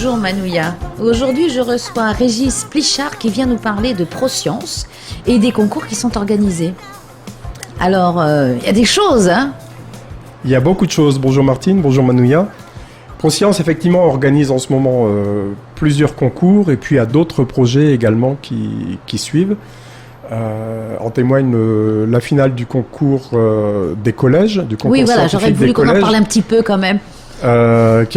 Bonjour Manouya. Aujourd'hui, je reçois Régis Plichard qui vient nous parler de ProScience et des concours qui sont organisés. Alors, il y a des choses, hein? Il y a beaucoup de choses. Bonjour Martine, bonjour Manouya. ProScience, effectivement, organise en ce moment plusieurs concours et puis il y a d'autres projets également qui suivent. En témoigne la finale du concours des collèges, du concours oui, voilà, j'aurais voulu qu'on en parle un petit peu quand même. Qui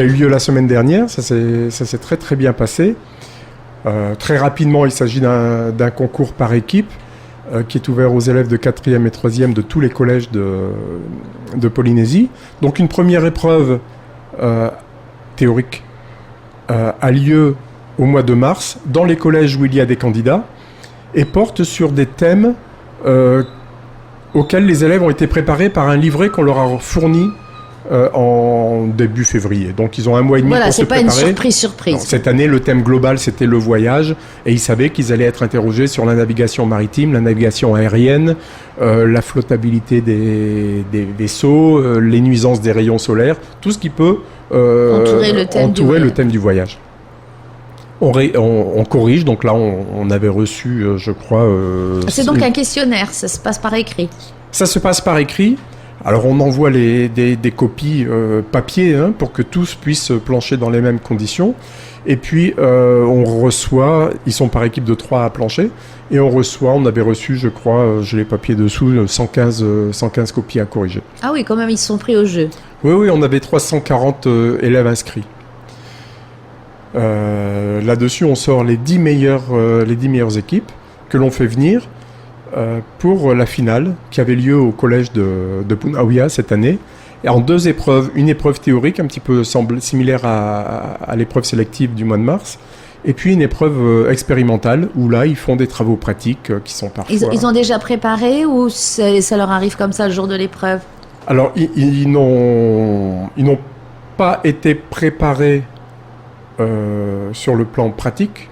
a eu lieu la semaine dernière. Ça s'est très très bien passé. Très rapidement, il s'agit d'un concours par équipe qui est ouvert aux élèves de 4e et 3e de tous les collèges de Polynésie. Donc une première épreuve théorique a lieu au mois de mars dans les collèges où il y a des candidats et porte sur des thèmes auxquels les élèves ont été préparés par un livret qu'on leur a fourni en début février. Donc ils ont un mois et demi pour se préparer. Voilà, c'est pas une surprise. Non, cette année, le thème global, c'était le voyage et ils savaient qu'ils allaient être interrogés sur la navigation maritime, la navigation aérienne, la flottabilité des vaisseaux, les nuisances des rayons solaires, tout ce qui peut entourer le thème du voyage. On corrige, donc là on avait reçu, je crois... c'est donc un questionnaire, ça se passe par écrit. Ça se passe par écrit. Alors on envoie des copies papier pour que tous puissent plancher dans les mêmes conditions. Et puis on reçoit, ils sont par équipe de 3 à plancher, et on avait reçu, je crois, j'ai les papiers dessous, 115 copies à corriger. Ah oui, quand même, ils se sont pris au jeu. Oui, on avait 340 élèves inscrits. Là-dessus, on sort les 10 meilleures équipes que l'on fait venir pour la finale qui avait lieu au collège de Punaouia cette année. Et en 2 épreuves, une épreuve théorique un petit peu similaire à l'épreuve sélective du mois de mars, et puis une épreuve expérimentale où là, ils font des travaux pratiques qui sont parfois... Ils ont déjà préparé ou ça leur arrive comme ça le jour de l'épreuve? Alors, ils n'ont pas été préparés sur le plan pratique.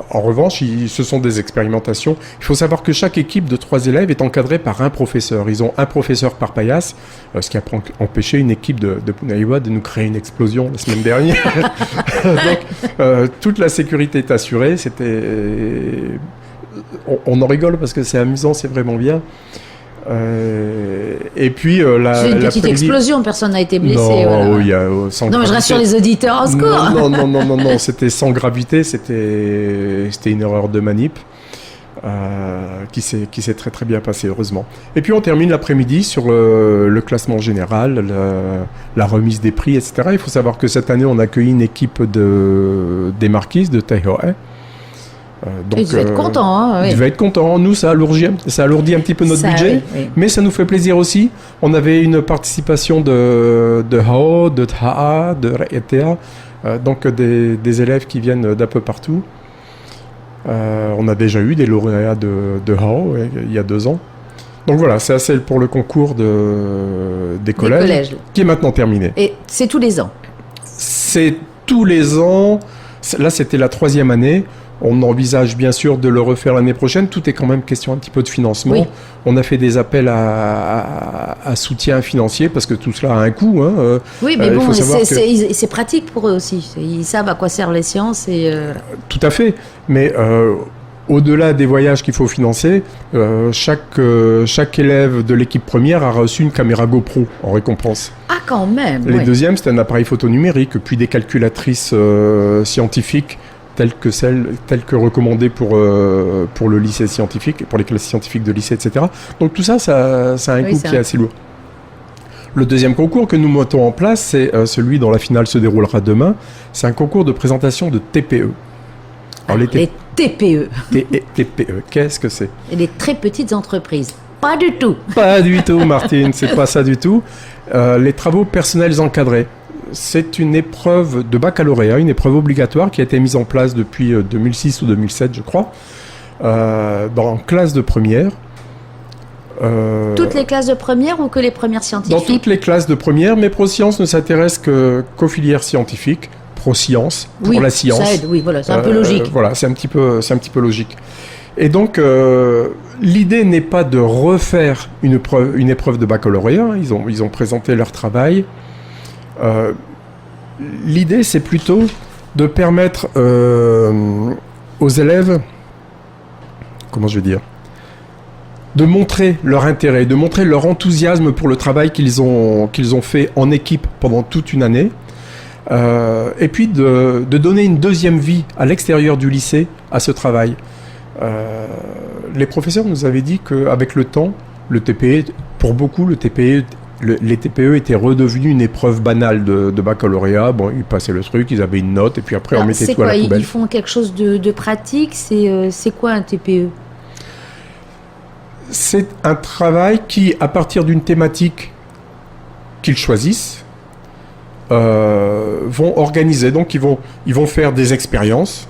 En revanche, ce sont des expérimentations. Il faut savoir que chaque équipe de 3 élèves est encadrée par un professeur. Ils ont un professeur par paillasse, ce qui a empêché une équipe de Punaouia de nous créer une explosion la semaine dernière. Donc, toute la sécurité est assurée. On en rigole parce que c'est amusant, c'est vraiment bien. Et puis c'est une petite explosion, personne n'a été blessé. Non, voilà. Non, mais je rassure les auditeurs, au secours. Non, c'était sans gravité, c'était une erreur de manip qui s'est très très bien passée, heureusement. Et puis on termine l'après-midi sur le classement général, la remise des prix, etc. Il faut savoir que cette année on a accueilli une équipe des Marquises de Taihoe. Donc, ils devaient être contents. Ils devaient être contents. Nous, ça alourdit un petit peu notre budget, mais ça nous fait plaisir aussi. On avait une participation de Hao, de Taha, de Re'etea, donc des élèves qui viennent d'un peu partout. On a déjà eu des lauréats de Hao il y a 2 ans. Donc voilà, c'est assez pour le concours des collèges, qui est maintenant terminé. Et c'est tous les ans? C'est tous les ans. Là, c'était la 3e année. On envisage bien sûr de le refaire l'année prochaine. Tout est quand même question un petit peu de financement. Oui. On a fait des appels à soutien financier parce que tout cela a un coût. Oui, mais bon, c'est pratique pour eux aussi. Ils savent à quoi servent les sciences. Tout à fait. Mais au-delà des voyages qu'il faut financer, chaque élève de l'équipe première a reçu une caméra GoPro en récompense. Ah, quand même. Les deuxièmes, c'était un appareil photo numérique, puis des calculatrices scientifiques telles que recommandées pour le lycée scientifique, pour les classes scientifiques de lycée, etc. Donc tout ça, ça a un coût qui est assez lourd. Le deuxième concours que nous mettons en place, c'est celui dont la finale se déroulera demain. C'est un concours de présentation de TPE. Alors, les TPE. TPE, qu'est-ce que c'est? Les très petites entreprises. Pas du tout. Pas du tout, Martine, c'est pas ça du tout. Les travaux personnels encadrés. C'est une épreuve de baccalauréat, une épreuve obligatoire qui a été mise en place depuis 2006 ou 2007, je crois, dans classe de première. Toutes les classes de première ou que les premières scientifiques? Dans toutes les classes de première, mais ProScience ne s'intéresse qu'aux filières scientifiques. ProScience, pour la science. Ça aide, oui, voilà, c'est un peu logique. Voilà, c'est un petit peu logique. Et donc, l'idée n'est pas de refaire une épreuve de baccalauréat. Ils ont présenté leur travail. L'idée, c'est plutôt de permettre aux élèves, comment je vais dire, de montrer leur intérêt, de montrer leur enthousiasme pour le travail qu'ils ont fait en équipe pendant toute une année, et puis de donner une deuxième vie à l'extérieur du lycée à ce travail. Les professeurs nous avaient dit qu'avec le temps, le TPE, pour beaucoup, les TPE étaient redevenus une épreuve banale de baccalauréat. Bon, ils passaient le truc, ils avaient une note, et puis après, on mettait tout à la poubelle. Ils font quelque chose de pratique. C'est quoi un TPE? C'est un travail qui, à partir d'une thématique qu'ils choisissent, vont organiser. Donc, ils vont faire des expériences.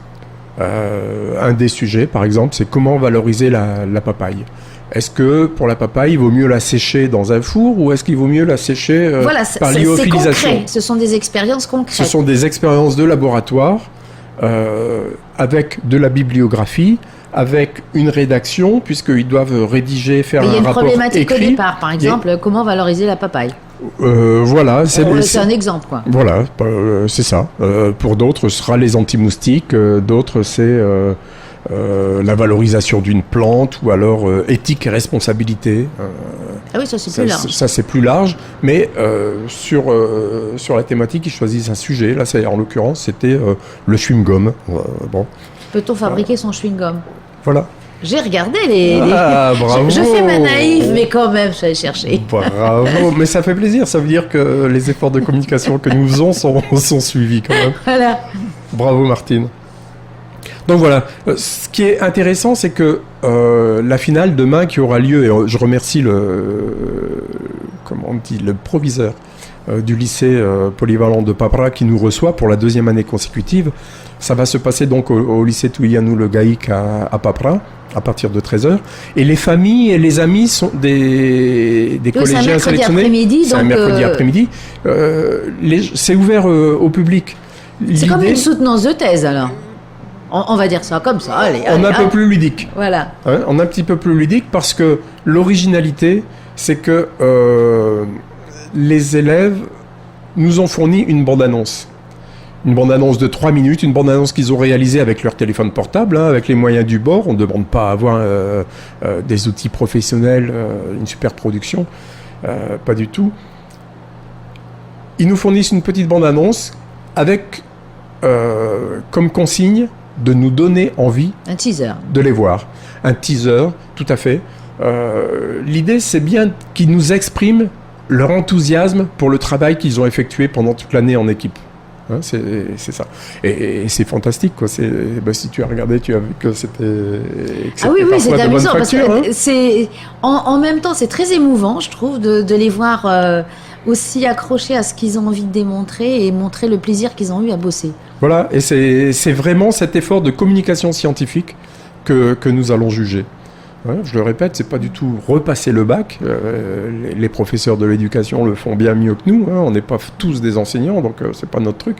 Un des sujets, par exemple, c'est comment valoriser la papaye. Est-ce que pour la papaye, il vaut mieux la sécher dans un four ou est-ce qu'il vaut mieux la sécher par lyophilisation? C'est concret. Ce sont des expériences concrètes. Ce sont des expériences de laboratoire avec de la bibliographie, avec une rédaction, puisqu'ils doivent rédiger, faire un rapport écrit. Il y a une problématique au départ, par exemple, comment valoriser la papaye. Voilà, c'est un exemple, quoi. Voilà, c'est ça. Pour d'autres, ce sera les anti-moustiques. D'autres, c'est la valorisation d'une plante, ou alors éthique et responsabilité. Ah oui, ça c'est plus large. Ça c'est plus large, mais sur la thématique, ils choisissent un sujet. Là, en l'occurrence, c'était le chewing-gum. Bon. Peut-on fabriquer son chewing-gum? Voilà. J'ai regardé bravo. Je fais ma naïve, mais quand même, je vais chercher. Bravo, mais ça fait plaisir. Ça veut dire que les efforts de communication que nous faisons sont suivis quand même. Voilà. Bravo, Martine. Donc voilà, ce qui est intéressant, c'est que la finale demain qui aura lieu, et je remercie le proviseur du lycée polyvalent de Papra qui nous reçoit pour la 2e année consécutive. Ça va se passer donc au lycée Touyanou Le Gaïk à Papra, à partir de 13h. Et les familles et les amis sont des collégiens sélectionnés. C'est un mercredi après-midi. C'est ouvert au public. C'est comme une soutenance de thèse, alors. On va dire ça comme ça. Allez, on est un peu plus ludique. Voilà. Hein, on est un petit peu plus ludique parce que l'originalité, c'est que les élèves nous ont fourni une bande-annonce. Une bande-annonce de 3 minutes, une bande-annonce qu'ils ont réalisée avec leur téléphone portable, avec les moyens du bord. On ne demande pas à avoir des outils professionnels, une super production. Pas du tout. Ils nous fournissent une petite bande-annonce avec comme consigne de nous donner envie un teaser. De les voir. Un teaser, tout à fait. L'idée, c'est bien qu'ils nous expriment leur enthousiasme pour le travail qu'ils ont effectué pendant toute l'année en équipe. Hein, c'est ça. Et c'est fantastique, quoi. Si tu as regardé, tu as vu que c'était oui, c'est amusant parce que en même temps, c'est très émouvant, je trouve, de les voir aussi accrochés à ce qu'ils ont envie de démontrer et montrer le plaisir qu'ils ont eu à bosser. Voilà, et c'est vraiment cet effort de communication scientifique que nous allons juger. Ouais, je le répète, c'est pas du tout repasser le bac. Les professeurs de l'éducation le font bien mieux que nous. Hein, on n'est pas tous des enseignants, donc c'est pas notre truc.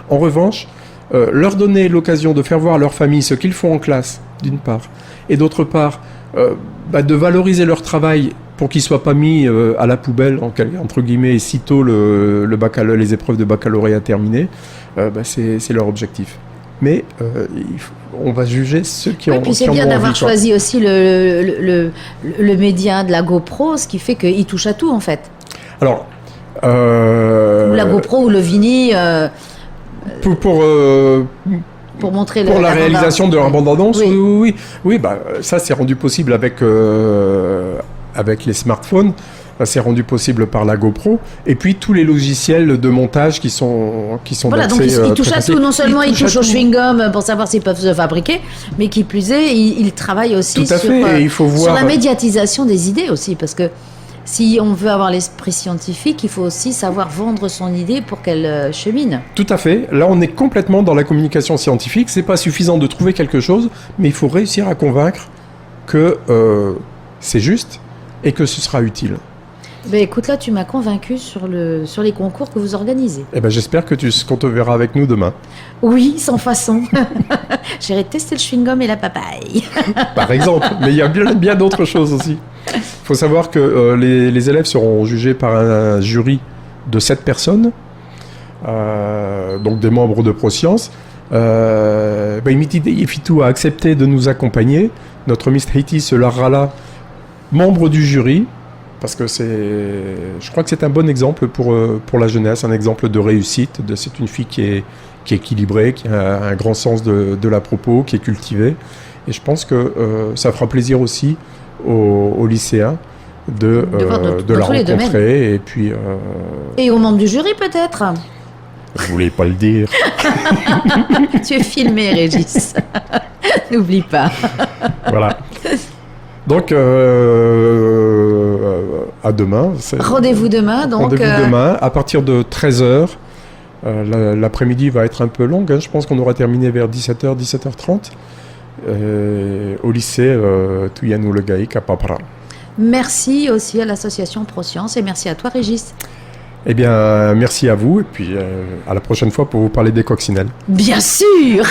En revanche, leur donner l'occasion de faire voir à leur famille ce qu'ils font en classe, d'une part, et d'autre part, de valoriser leur travail pour qu'ils ne soient pas mis à la poubelle, entre guillemets, sitôt les épreuves de baccalauréat terminées, c'est leur objectif. Mais on va juger ceux qui ont envie. Et puis c'est bien d'avoir choisi aussi le média de la GoPro, ce qui fait qu'il touche à tout, en fait. Alors... ou la GoPro ou le Vini... Pour montrer la réalisation de leur bande-annonce, oui, ça c'est rendu possible avec les smartphones, c'est rendu possible par la GoPro, et puis tous les logiciels de montage qui sont voilà, donc ils touchent à tout, non seulement ils touchent au chewing-gum pour savoir s'ils peuvent se fabriquer, mais qui plus est, ils travaillent aussi sur la médiatisation des idées aussi, parce que si on veut avoir l'esprit scientifique, il faut aussi savoir vendre son idée pour qu'elle chemine. Tout à fait. Là, on est complètement dans la communication scientifique. C'est pas suffisant de trouver quelque chose, mais il faut réussir à convaincre que c'est juste et que ce sera utile. Écoute, là, tu m'as convaincu sur les concours que vous organisez. J'espère qu'on te verra avec nous demain. Oui, sans façon. J'irai tester le chewing-gum et la papaye. Par exemple, mais il y a bien d'autres choses aussi. Il faut savoir que les élèves seront jugés par un jury de 7 personnes, donc des membres de ProScience. Ifitou a accepté de nous accompagner. Notre Miss Haiti, c'est Larala, membre du jury, parce que je crois que c'est un bon exemple pour la jeunesse, un exemple de réussite. C'est une fille qui est équilibrée, qui a un grand sens de la propos, qui est cultivée. Et je pense que ça fera plaisir aussi aux lycéens de la rencontrer. Et puis, et aux membres du jury peut-être. Je voulais pas le dire. Tu es filmé, Régis. N'oublie pas. Voilà. Donc, à demain. Rendez-vous demain. Rendez-vous demain, à partir de 13h. L'après-midi va être un peu longue. Je pense qu'on aura terminé vers 17h, 17h30. Au lycée Touyanou Le Gaïk à Papra. Merci aussi à l'association ProScience et merci à toi, Régis. Eh bien, merci à vous et puis à la prochaine fois pour vous parler des coccinelles. Bien sûr.